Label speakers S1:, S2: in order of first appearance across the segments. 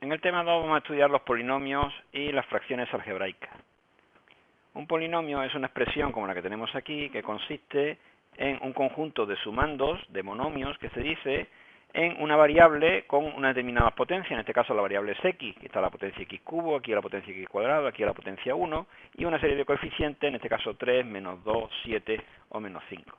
S1: En el tema 2 vamos a estudiar los polinomios y las fracciones algebraicas. Un polinomio es una expresión como la que tenemos aquí, que consiste en un conjunto de sumandos, de monomios, que se dice, en una variable con una determinada potencia, en este caso la variable es x, que está la potencia x cubo, aquí la potencia x cuadrado, aquí la potencia 1, y una serie de coeficientes, en este caso 3, menos 2, 7 o menos 5.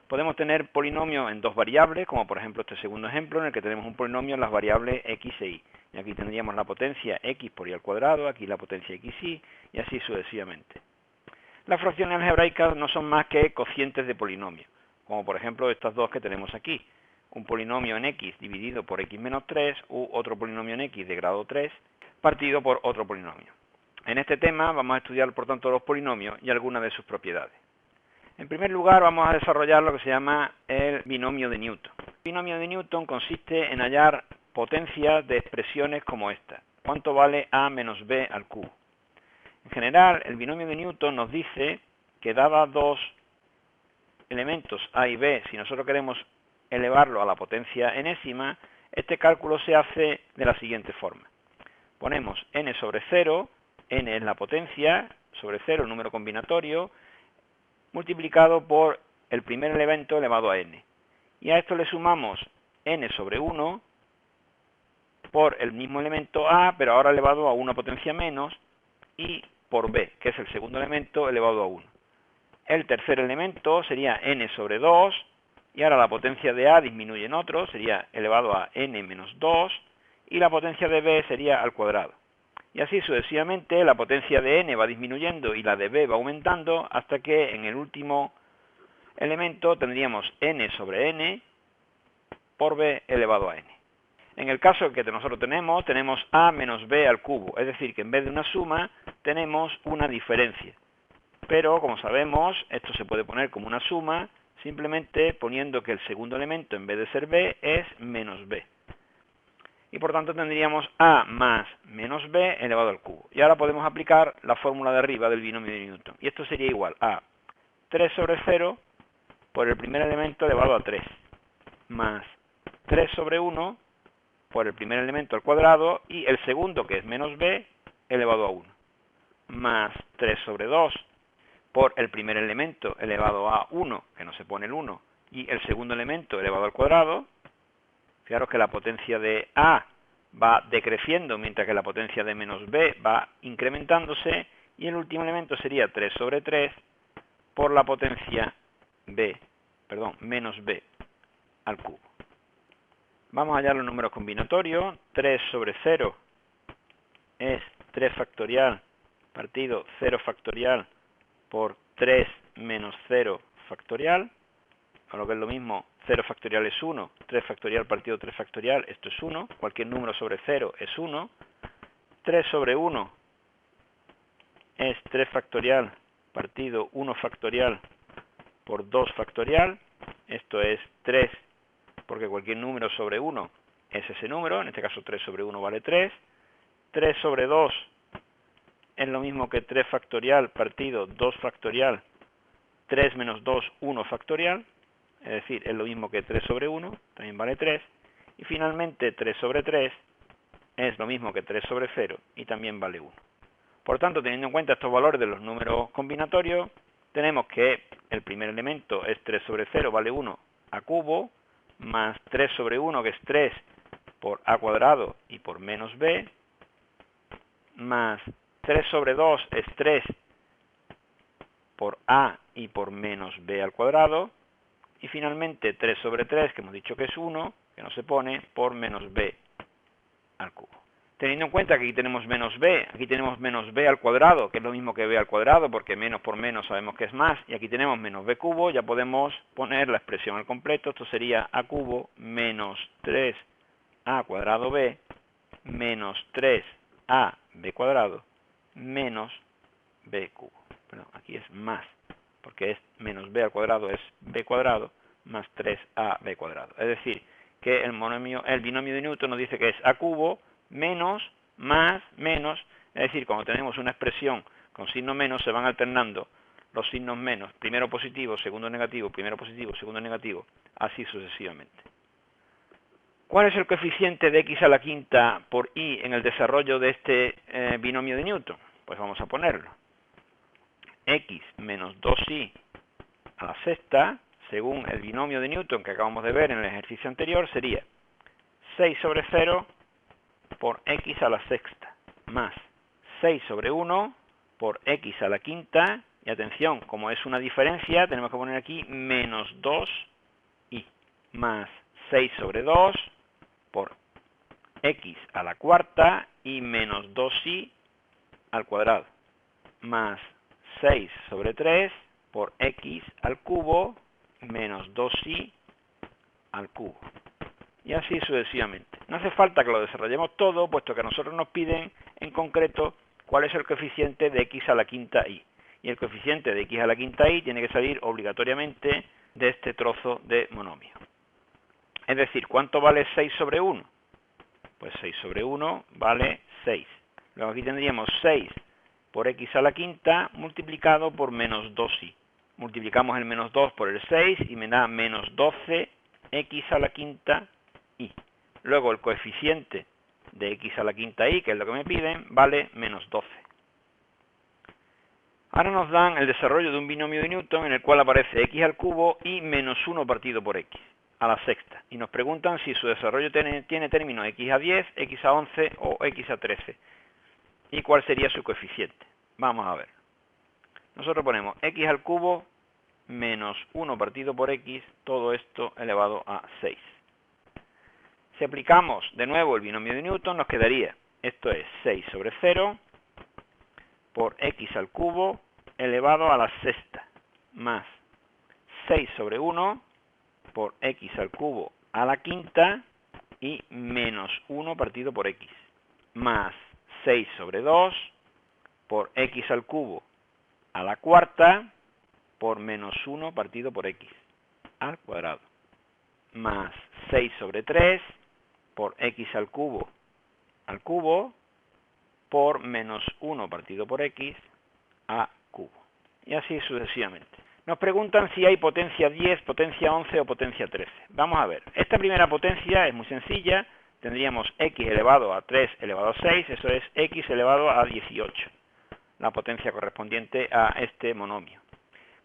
S1: Podemos tener polinomios en dos variables, como por ejemplo este segundo ejemplo, en el que tenemos un polinomio en las variables x e y. Y aquí tendríamos la potencia x por y al cuadrado, aquí la potencia xy, y así sucesivamente. Las fracciones algebraicas no son más que cocientes de polinomios, como por ejemplo estas dos que tenemos aquí. Un polinomio en x dividido por x menos 3 u otro polinomio en x de grado 3 partido por otro polinomio. En este tema vamos a estudiar por tanto los polinomios y algunas de sus propiedades. En primer lugar vamos a desarrollar lo que se llama el binomio de Newton. El binomio de Newton consiste en hallar potencias de expresiones como esta. ¿Cuánto vale a menos b al cubo? En general, el binomio de Newton nos dice que dadas dos elementos a y b, si nosotros queremos elevarlo a la potencia enésima, este cálculo se hace de la siguiente forma. Ponemos n sobre 0, n es la potencia, sobre 0 el número combinatorio, multiplicado por el primer elemento elevado a n. Y a esto le sumamos n sobre 1 por el mismo elemento a, pero ahora elevado a una potencia menos, y por b, que es el segundo elemento elevado a 1. El tercer elemento sería n sobre 2, y ahora la potencia de a disminuye en otro, sería elevado a n menos 2, y la potencia de b sería al cuadrado. Y así sucesivamente la potencia de n va disminuyendo y la de b va aumentando hasta que en el último elemento tendríamos n sobre n por b elevado a n. En el caso que nosotros tenemos a menos b al cubo, es decir, que en vez de una suma tenemos una diferencia. Pero, como sabemos, esto se puede poner como una suma simplemente poniendo que el segundo elemento en vez de ser b es menos b. Y por tanto tendríamos a más menos b elevado al cubo. Y ahora podemos aplicar la fórmula de arriba del binomio de Newton. Y esto sería igual a 3 sobre 0 por el primer elemento elevado a 3, más 3 sobre 1 por el primer elemento al cuadrado y el segundo, que es menos b, elevado a 1, más 3 sobre 2 por el primer elemento elevado a 1, que no se pone el 1, y el segundo elemento elevado al cuadrado. Fijaros que la potencia de a va decreciendo, mientras que la potencia de menos b va incrementándose, y el último elemento sería 3 sobre 3 por la potencia menos b al cubo. Vamos a hallar los números combinatorios. 3 sobre 0 es 3 factorial partido 0 factorial por 3 menos 0 factorial, o lo que es lo mismo, 0 factorial es 1, 3 factorial partido 3 factorial, esto es 1, cualquier número sobre 0 es 1, 3 sobre 1 es 3 factorial partido 1 factorial por 2 factorial, esto es 3, porque cualquier número sobre 1 es ese número, en este caso 3 sobre 1 vale 3, 3 sobre 2 es lo mismo que 3 factorial partido 2 factorial, 3 menos 2, 1 factorial, es decir, es lo mismo que 3 sobre 1, también vale 3, y finalmente 3 sobre 3 es lo mismo que 3 sobre 0 y también vale 1. Por tanto, teniendo en cuenta estos valores de los números combinatorios, tenemos que el primer elemento es 3 sobre 0 vale 1 a cubo, más 3 sobre 1 que es 3 por a cuadrado y por menos b, más 3 sobre 2 es 3 por a y por menos b al cuadrado, y finalmente 3 sobre 3, que hemos dicho que es 1, que no se pone, por menos b al cubo. Teniendo en cuenta que aquí tenemos menos b al cuadrado, que es lo mismo que b al cuadrado, porque menos por menos sabemos que es más, y aquí tenemos menos b cubo, ya podemos poner la expresión al completo. Esto sería a cubo menos 3a cuadrado b menos 3a b cuadrado menos b cubo. Perdón, aquí es más, porque es menos b al cuadrado es b cuadrado más 3ab cuadrado. Es decir, que el binomio de Newton nos dice que es a cubo menos, más, menos. Es decir, cuando tenemos una expresión con signo menos, se van alternando los signos menos, primero positivo, segundo negativo, primero positivo, segundo negativo, así sucesivamente. ¿Cuál es el coeficiente de x a la quinta por y en el desarrollo de este binomio de Newton? Pues vamos a ponerlo. X menos 2y a la sexta, según el binomio de Newton que acabamos de ver en el ejercicio anterior, sería 6 sobre 0 por x a la sexta, más 6 sobre 1 por x a la quinta, y atención, como es una diferencia, tenemos que poner aquí menos 2y, más 6 sobre 2 por x a la cuarta y menos 2y al cuadrado, más 6 sobre 3 por x al cubo menos 2y al cubo. Y así sucesivamente. No hace falta que lo desarrollemos todo, puesto que a nosotros nos piden en concreto cuál es el coeficiente de x a la quinta y. Y el coeficiente de x a la quinta y tiene que salir obligatoriamente de este trozo de monomio. Es decir, ¿cuánto vale 6 sobre 1? Pues 6 sobre 1 vale 6. Luego aquí tendríamos 6 por x a la quinta multiplicado por menos 2y. Multiplicamos el menos 2 por el 6 y me da menos 12x a la quinta y. Luego el coeficiente de x a la quinta y, que es lo que me piden, vale menos 12. Ahora nos dan el desarrollo de un binomio de Newton en el cual aparece x al cubo y menos 1 partido por x a la sexta. Y nos preguntan si su desarrollo tiene término x a 10, x a 11 o x a 13. ¿Y cuál sería su coeficiente? Vamos a ver. Nosotros ponemos x al cubo menos 1 partido por x, todo esto elevado a 6. Si aplicamos de nuevo el binomio de Newton, nos quedaría, esto es 6 sobre 0 por x al cubo elevado a la sexta, más 6 sobre 1 por x al cubo a la quinta y menos 1 partido por x, más 6 sobre 2 por x al cubo a la cuarta por menos 1 partido por x al cuadrado, más 6 sobre 3 por x al cubo por menos 1 partido por x a cubo. Y así sucesivamente. Nos preguntan si hay potencia 10, potencia 11 o potencia 13. Vamos a ver. Esta primera potencia es muy sencilla. Tendríamos x elevado a 3 elevado a 6, eso es x elevado a 18. La potencia correspondiente a este monomio.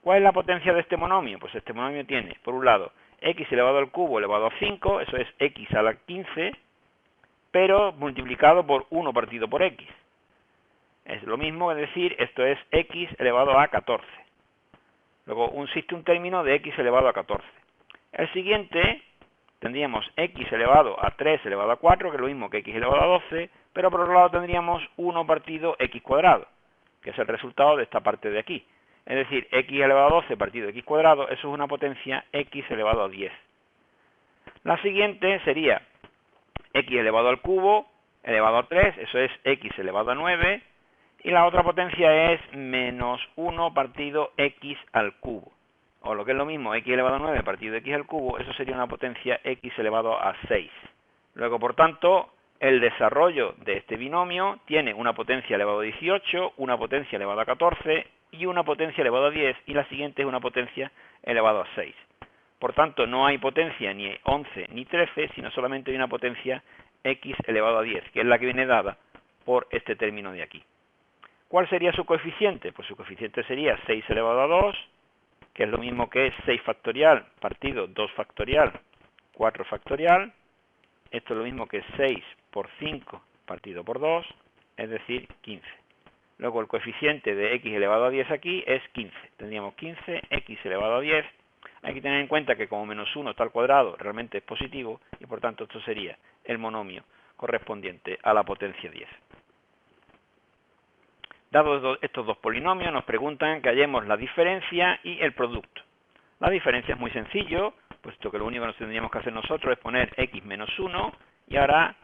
S1: ¿Cuál es la potencia de este monomio? Pues este monomio tiene, por un lado, x elevado al cubo elevado a 5, eso es x a la 15, pero multiplicado por 1 partido por x. Es lo mismo que decir, esto es x elevado a 14. Luego existe un término de x elevado a 14. El siguiente, tendríamos x elevado a 3 elevado a 4, que es lo mismo que x elevado a 12, pero por otro lado tendríamos 1 partido x cuadrado, que es el resultado de esta parte de aquí. Es decir, x elevado a 12 partido x cuadrado, eso es una potencia x elevado a 10. La siguiente sería x elevado al cubo elevado a 3, eso es x elevado a 9, y la otra potencia es menos 1 partido x al cubo. O lo que es lo mismo, x elevado a 9 partido x al cubo, eso sería una potencia x elevado a 6. Luego, por tanto, el desarrollo de este binomio tiene una potencia elevado a 18, una potencia elevado a 14 y una potencia elevado a 10, y la siguiente es una potencia elevado a 6. Por tanto, no hay potencia ni 11 ni 13, sino solamente hay una potencia x elevado a 10, que es la que viene dada por este término de aquí. ¿Cuál sería su coeficiente? Pues su coeficiente sería 6 elevado a 2, que es lo mismo que 6 factorial partido 2 factorial, 4 factorial. Esto es lo mismo que 6 por 5 partido por 2, es decir, 15. Luego el coeficiente de x elevado a 10 aquí es 15. Tendríamos 15 x elevado a 10. Hay que tener en cuenta que como menos 1 está al cuadrado, realmente es positivo, y por tanto esto sería el monomio correspondiente a la potencia 10. Dados estos dos polinomios, nos preguntan que hallemos la diferencia y el producto. La diferencia es muy sencillo, puesto que lo único que nos tendríamos que hacer nosotros es poner x menos 1, y ahora,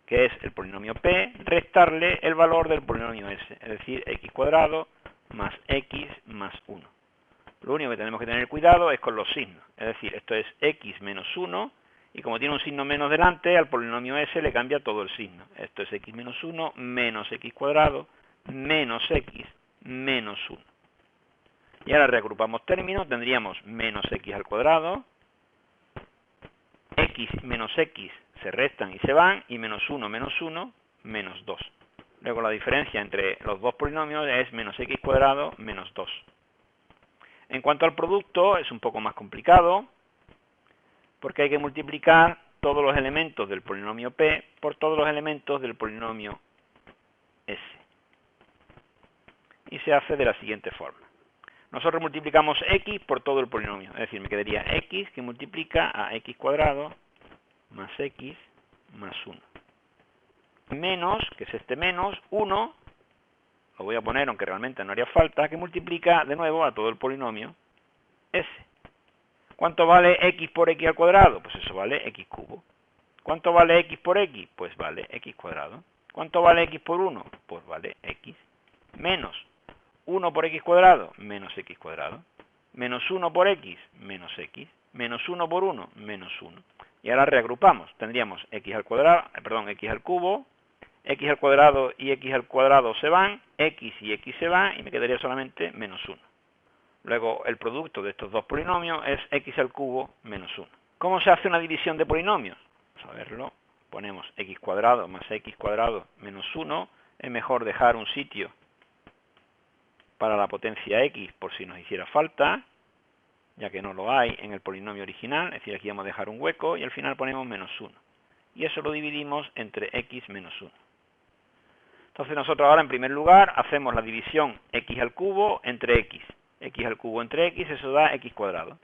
S1: que es el polinomio p, restarle el valor del polinomio s, es decir, x cuadrado más x más 1. Lo único que tenemos que tener cuidado es con los signos, es decir, esto es x menos 1, y como tiene un signo menos delante, al polinomio s le cambia todo el signo. Esto es x menos 1 menos x cuadrado menos x menos 1. Y ahora reagrupamos términos, tendríamos menos x al cuadrado, x menos x se restan y se van, y menos 1 menos 1, menos 2. Luego la diferencia entre los dos polinomios es menos x cuadrado menos 2. En cuanto al producto, es un poco más complicado, porque hay que multiplicar todos los elementos del polinomio p por todos los elementos del polinomio s. Y se hace de la siguiente forma. Nosotros multiplicamos x por todo el polinomio, es decir, me quedaría x que multiplica a x cuadrado más x más 1. Menos, que es este menos, 1, lo voy a poner aunque realmente no haría falta, que multiplica de nuevo a todo el polinomio s. ¿Cuánto vale x por x al cuadrado? Pues eso vale x cubo. ¿Cuánto vale x por x? Pues vale x cuadrado. ¿Cuánto vale x por 1? Pues vale x. Menos 1 por x cuadrado, menos x cuadrado. Menos 1 por x, menos x. Menos 1 por 1, menos 1. Y ahora reagrupamos. Tendríamos x al cuadrado, x al cubo, x al cuadrado y x al cuadrado se van, x y x se van, y me quedaría solamente menos 1. Luego, el producto de estos dos polinomios es x al cubo menos 1. ¿Cómo se hace una división de polinomios? Vamos a verlo. Ponemos x cuadrado más x cuadrado menos 1. Es mejor dejar un sitio para la potencia x por si nos hiciera falta, ya que no lo hay en el polinomio original. Es decir, aquí vamos a dejar un hueco y al final ponemos menos 1. Y eso lo dividimos entre x menos 1. Entonces nosotros ahora en primer lugar hacemos la división x al cubo entre x. X al cubo entre x, eso da x cuadrado.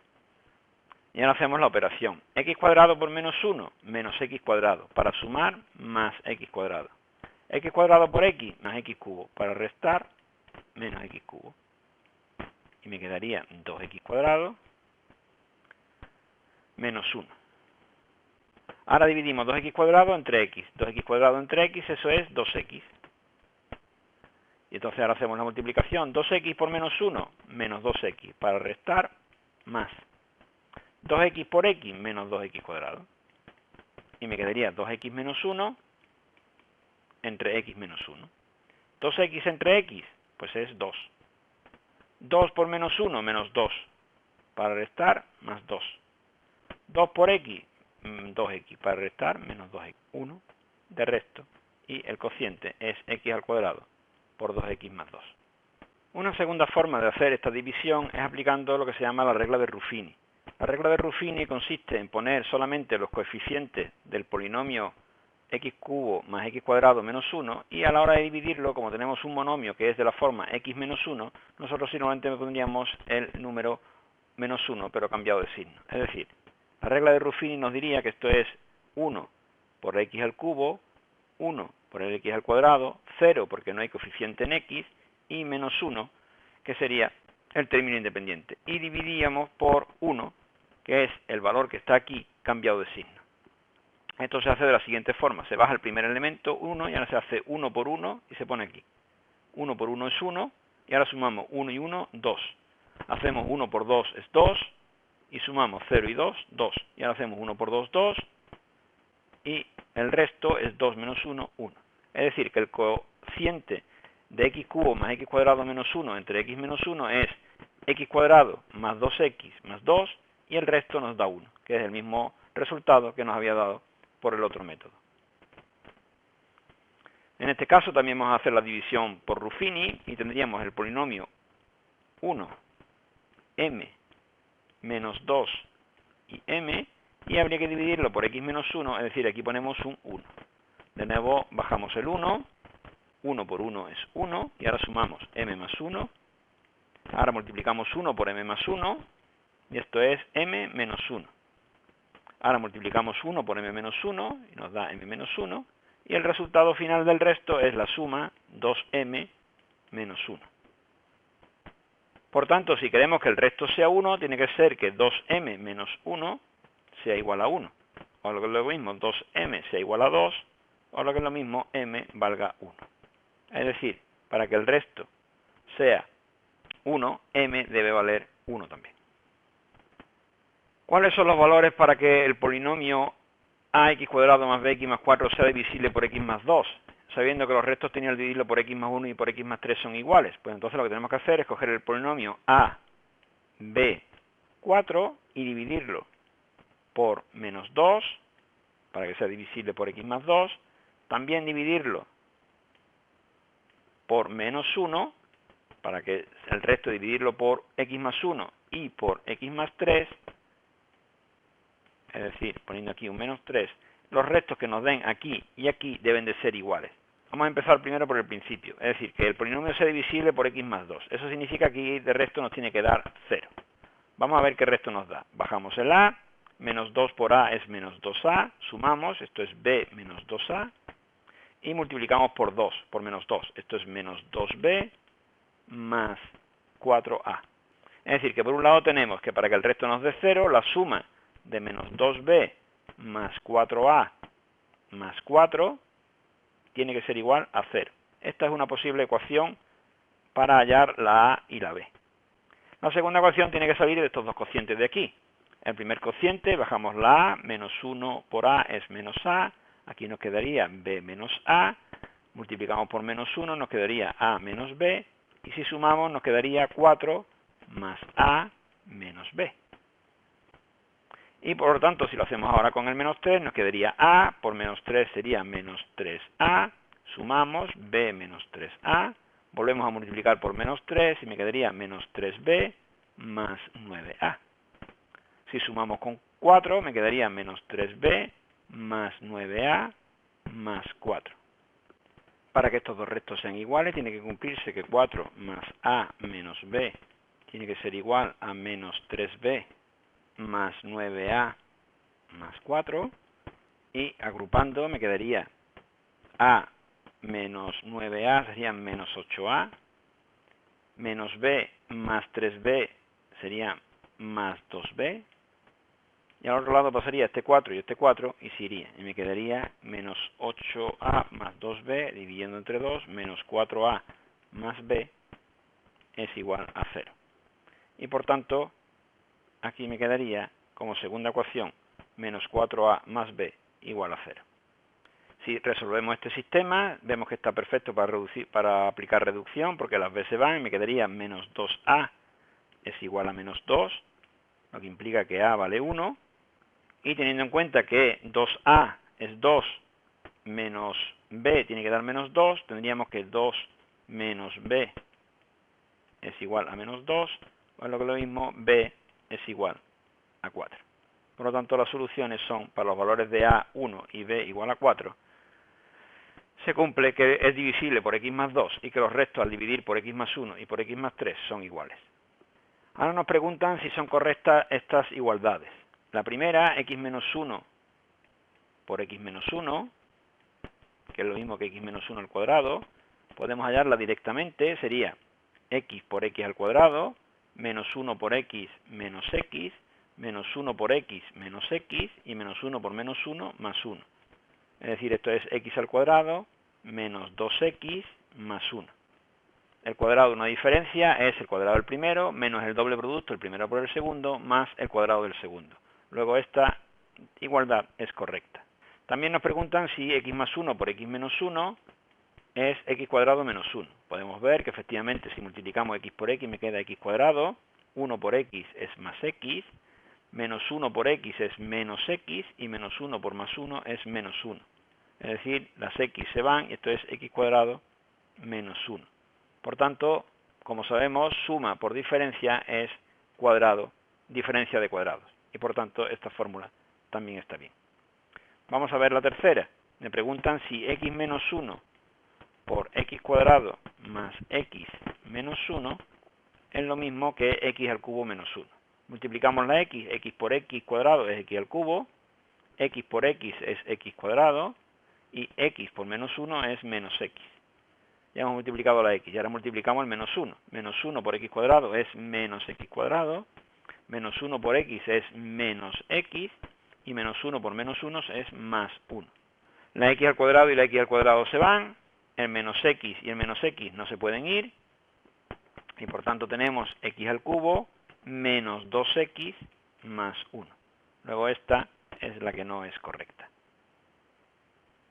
S1: Y ahora hacemos la operación. X cuadrado por menos 1, menos x cuadrado. Para sumar, más x cuadrado. X cuadrado por x, más x cubo. Para restar, menos x cubo. Y me quedaría 2x cuadrado, menos 1. Ahora dividimos 2x cuadrado entre x. 2x cuadrado entre x, eso es 2x. Y entonces ahora hacemos la multiplicación. 2x por menos 1, menos 2x. Para restar, más 2x por x, menos 2x cuadrado. Y me quedaría 2x menos 1 entre x menos 1. 2x entre x, pues es 2. 2 por menos 1, menos 2. Para restar, más 2. 2 por x, 2x. Para restar, menos 2x. 1 de resto. Y el cociente es x al cuadrado por 2x más 2. Una segunda forma de hacer esta división es aplicando lo que se llama la regla de Ruffini. La regla de Ruffini consiste en poner solamente los coeficientes del polinomio x cubo más x cuadrado menos 1, y a la hora de dividirlo, como tenemos un monomio que es de la forma x menos 1, nosotros simplemente pondríamos el número menos 1, pero cambiado de signo. Es decir, la regla de Ruffini nos diría que esto es 1 por x al cubo, 1 por el x al cuadrado, 0 porque no hay coeficiente en x, y menos 1, que sería el término independiente. Y dividíamos por 1, que es el valor que está aquí cambiado de signo. Esto se hace de la siguiente forma. Se baja el primer elemento, 1, y ahora se hace 1 por 1 y se pone aquí. 1 por 1 es 1, y ahora sumamos 1 y 1, 2. Hacemos 1 por 2 es 2, y sumamos 0 y 2, 2. Y ahora hacemos 1 por 2, 2, y el resto es 2 menos 1, 1. Es decir, que el cociente de x cubo más x cuadrado menos 1 entre x menos 1 es x cuadrado más 2x más 2, y el resto nos da 1, que es el mismo resultado que nos había dado por el otro método. En este caso también vamos a hacer la división por Ruffini y tendríamos el polinomio 1, m menos 2 y m, y habría que dividirlo por x menos 1, es decir, aquí ponemos un 1. De nuevo bajamos el 1, 1 por 1 es 1, y ahora sumamos m más 1, ahora multiplicamos 1 por m más 1, y esto es m menos 1. Ahora multiplicamos 1 por m menos 1, y nos da m menos 1, y el resultado final del resto es la suma 2m menos 1. Por tanto, si queremos que el resto sea 1, tiene que ser que 2m menos 1 sea igual a 1. O lo que es lo mismo, 2m sea igual a 2, o lo que es lo mismo, m valga 1. Es decir, para que el resto sea 1, m debe valer 1 también. ¿Cuáles son los valores para que el polinomio ax cuadrado más bx más 4 sea divisible por x más 2? Sabiendo que los restos tenían que dividirlo por x más 1 y por x más 3 son iguales. Pues entonces lo que tenemos que hacer es coger el polinomio a, b, 4 y dividirlo por menos 2, para que sea divisible por x más 2. También dividirlo por menos 1, para que el resto dividirlo por x más 1 y por x más 3, es decir, poniendo aquí un menos 3, los restos que nos den aquí y aquí deben de ser iguales. Vamos a empezar primero por el principio, es decir, que el polinomio sea divisible por x más 2. Eso significa que aquí de resto nos tiene que dar 0. Vamos a ver qué resto nos da. Bajamos el a, menos 2 por a es menos 2a, sumamos, esto es b menos 2a, y multiplicamos por 2, por menos 2, esto es menos 2b más 4a. Es decir, que por un lado tenemos que para que el resto nos dé 0, la suma de menos 2b más 4a más 4 tiene que ser igual a 0. Esta es una posible ecuación para hallar la a y la b. La segunda ecuación tiene que salir de estos dos cocientes de aquí. El primer cociente, bajamos la a, menos 1 por a es menos a, aquí nos quedaría b menos a, multiplicamos por menos 1, nos quedaría a menos b, y si sumamos nos quedaría 4 más a menos b. Y por lo tanto, si lo hacemos ahora con el menos 3, nos quedaría a por menos 3 sería menos 3a, sumamos b menos 3a, volvemos a multiplicar por menos 3 y me quedaría menos 3b más 9a. Si sumamos con 4, me quedaría menos 3b más 9a más 4. Para que estos dos restos sean iguales, tiene que cumplirse que 4 más a menos b tiene que ser igual a menos 3b más 9a más 4. Y agrupando me quedaría a menos 9a sería menos 8a, menos b más 3b sería más 2b, y al otro lado pasaría este 4 y este 4 y se iría, y me quedaría menos 8a más 2b dividiendo entre 2, menos 4a más b es igual a 0. Y por tanto, aquí me quedaría como segunda ecuación menos 4a más b igual a 0. Si resolvemos este sistema, vemos que está perfecto para aplicar reducción, porque las b se van y me quedaría menos 2a es igual a menos 2, lo que implica que a vale 1, y teniendo en cuenta que 2a es 2 menos b tiene que dar menos 2, tendríamos que 2 menos b es igual a menos 2, o lo que es lo mismo, b es igual a 4. Por lo tanto, las soluciones son, para los valores de a 1 y b igual a 4, se cumple que es divisible por x más 2 y que los restos al dividir por x más 1 y por x más 3 son iguales. Ahora nos preguntan si son correctas estas igualdades. La primera, x menos 1 por x menos 1, que es lo mismo que x menos 1 al cuadrado, podemos hallarla directamente, sería x por x al cuadrado, menos 1 por x menos x, menos 1 por x menos x, y menos 1 por menos 1 más 1. Es decir, esto es x al cuadrado menos 2x más 1. El cuadrado de una diferencia es el cuadrado del primero menos el doble producto, el primero por el segundo, más el cuadrado del segundo. Luego esta igualdad es correcta. También nos preguntan si x más 1 por x menos 1 es x cuadrado menos 1. Podemos ver que efectivamente si multiplicamos x por x me queda x cuadrado, 1 por x es más x, menos 1 por x es menos x, y menos 1 por más 1 es menos 1. Es decir, las x se van y esto es x cuadrado menos 1. Por tanto, como sabemos, suma por diferencia es cuadrado, diferencia de cuadrados. Y por tanto, esta fórmula también está bien. Vamos a ver la tercera. Me preguntan si x menos 1 por x cuadrado más x menos 1 es lo mismo que x al cubo menos 1. Multiplicamos la x por x cuadrado es x al cubo, x por x es x cuadrado, y x por menos 1 es menos x. Ya hemos multiplicado la x, y ahora multiplicamos el menos 1. Menos 1 por x cuadrado es menos x cuadrado, menos 1 por x es menos x, y menos 1 por menos 1 es más 1. La x al cuadrado y la x al cuadrado se van, el menos x y el menos x no se pueden ir, y por tanto tenemos x al cubo menos 2x más 1. Luego esta es la que no es correcta.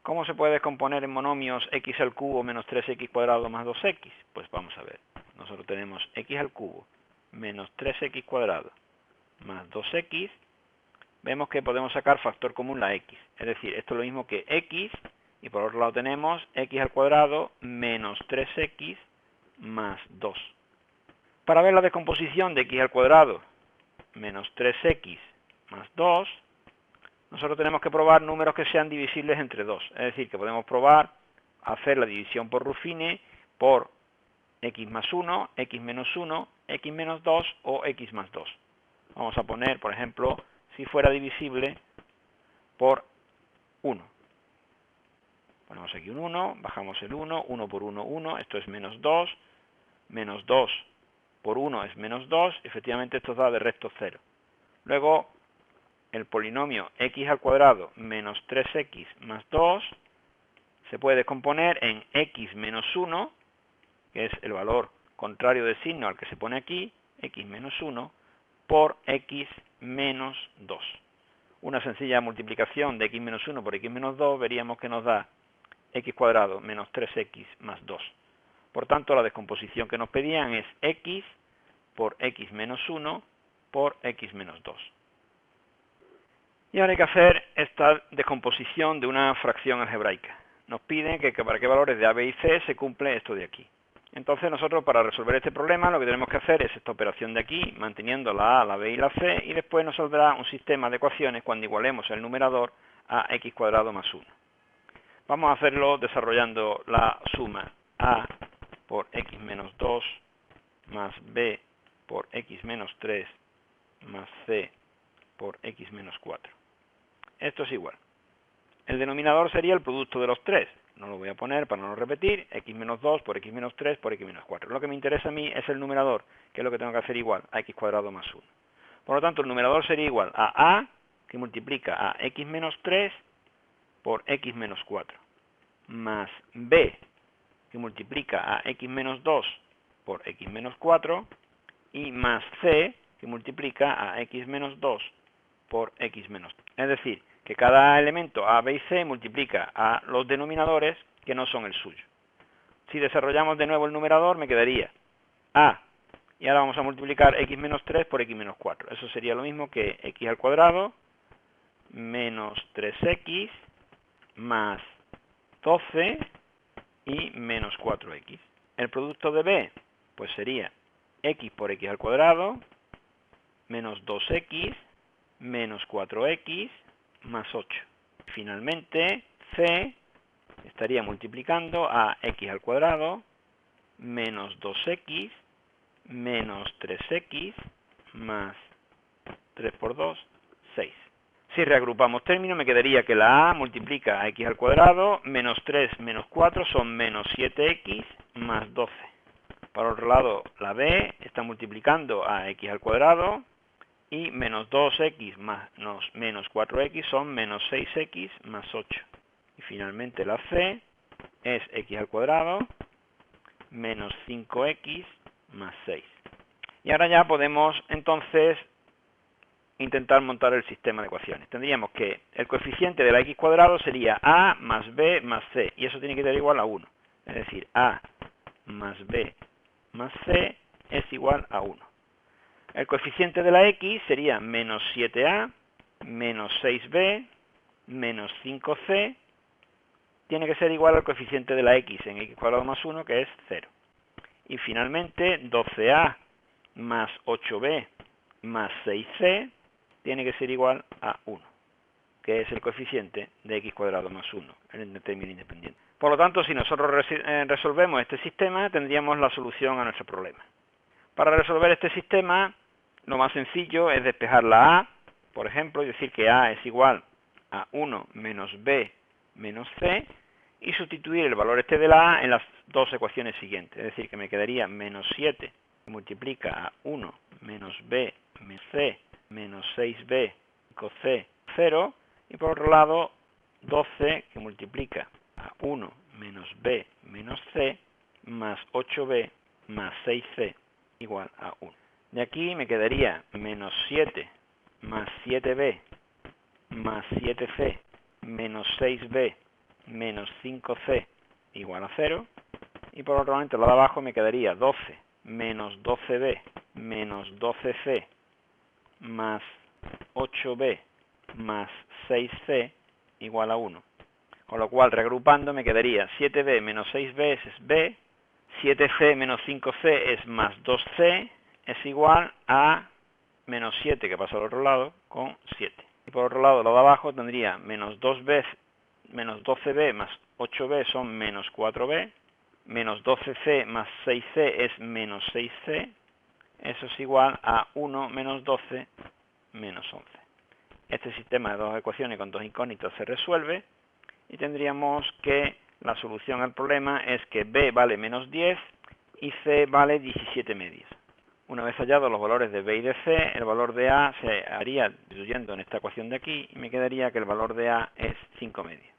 S1: ¿Cómo se puede descomponer en monomios x al cubo menos 3x cuadrado más 2x? Pues vamos a ver. Nosotros tenemos x al cubo menos 3x cuadrado más 2x vemos que podemos sacar factor común la x. Es decir, esto es lo mismo que x, y por otro lado tenemos x al cuadrado menos 3x más 2. Para ver la descomposición de x al cuadrado menos 3x más 2, nosotros tenemos que probar números que sean divisibles entre 2. Es decir, que podemos probar hacer la división por Ruffini por x más 1, x menos 1, x menos 2 o x más 2. Vamos a poner, por ejemplo, si fuera divisible por 1. Ponemos aquí un 1, bajamos el 1, 1 por 1, 1, esto es menos 2 por 1 es menos 2, efectivamente esto da de resto 0. Luego, el polinomio x al cuadrado menos 3x más 2 se puede descomponer en x menos 1, que es el valor contrario de signo al que se pone aquí, x menos 1, por x menos 2. Una sencilla multiplicación de x menos 1 por x menos 2 veríamos que nos da x cuadrado menos 3x más 2. Por tanto, la descomposición que nos pedían es x por x menos 1 por x menos 2. Y ahora hay que hacer esta descomposición de una fracción algebraica. Nos piden que para qué valores de a, b y c se cumple esto de aquí. Entonces nosotros para resolver este problema lo que tenemos que hacer es esta operación de aquí, manteniendo la a, la b y la c, y después nos saldrá un sistema de ecuaciones cuando igualemos el numerador a x cuadrado más 1. Vamos a hacerlo desarrollando la suma a por x menos 2 más b por x menos 3 más c por x menos 4. Esto es igual. El denominador sería el producto de los tres. No lo voy a poner para no repetir. X menos 2 por x menos 3 por x menos 4. Lo que me interesa a mí es el numerador, que es lo que tengo que hacer igual a x cuadrado más 1. Por lo tanto, el numerador sería igual a a, que multiplica a x menos 3 por x menos 4, más b, que multiplica a x menos 2 por x menos 4, y más c, que multiplica a x menos 2 por x menos 3. Es decir, que cada elemento a, b y c multiplica a los denominadores que no son el suyo. Si desarrollamos de nuevo el numerador, me quedaría a, y ahora vamos a multiplicar x menos 3 por x menos 4. Eso sería lo mismo que x al cuadrado menos 3x más 12 y menos 4x. El producto de b, pues sería x por x al cuadrado menos 2x menos 4x más 8. Finalmente, c estaría multiplicando a x al cuadrado menos 2x menos 3x más 3 por 2, 6. Si reagrupamos términos, me quedaría que la a multiplica a x al cuadrado, menos 3 menos 4 son menos 7x más 12. Por otro lado, la b está multiplicando a x al cuadrado, y menos 2x más menos 4x son menos 6x más 8. Y finalmente la c es x al cuadrado menos 5x más 6. Y ahora ya podemos entonces intentar montar el sistema de ecuaciones. Tendríamos que el coeficiente de la x cuadrado sería a más b más c, y eso tiene que ser igual a 1. Es decir, a más b más c es igual a 1. El coeficiente de la x sería menos 7a, menos 6b, menos 5c, tiene que ser igual al coeficiente de la x en x cuadrado más 1, que es 0. Y finalmente, 12a más 8b más 6c tiene que ser igual a 1, que es el coeficiente de x cuadrado más 1, el término independiente. Por lo tanto, si nosotros resolvemos este sistema, tendríamos la solución a nuestro problema. Para resolver este sistema, lo más sencillo es despejar la a, por ejemplo, y decir que a es igual a 1 menos b menos c, y sustituir el valor este de la a en las dos ecuaciones siguientes. Es decir, que me quedaría menos 7 que multiplica a 1 menos b menos c menos 6b 5c 0, y por otro lado 12 que multiplica a 1 menos b menos c más 8b más 6c igual a 1. De aquí me quedaría menos 7 más 7b más 7c menos 6b menos 5c igual a 0. Y por otro lado, lo de abajo me quedaría 12 menos 12b menos 12c más 8b más 6c igual a 1. Con lo cual, reagrupando, me quedaría 7b menos 6b es b, 7c menos 5c es más 2c, es igual a menos 7, que pasa al otro lado, con 7. Y por otro lado, lo de abajo tendría menos 2b, menos 12b más 8b son menos 4b, menos 12c más 6c es menos 6c, eso es igual a 1 menos 12 menos 11. Este sistema de dos ecuaciones con dos incógnitas se resuelve y tendríamos que la solución al problema es que b vale menos 10 y c vale 17 medias. Una vez hallados los valores de b y de c, el valor de a se haría diluyendo en esta ecuación de aquí y me quedaría que el valor de a es 5 medias.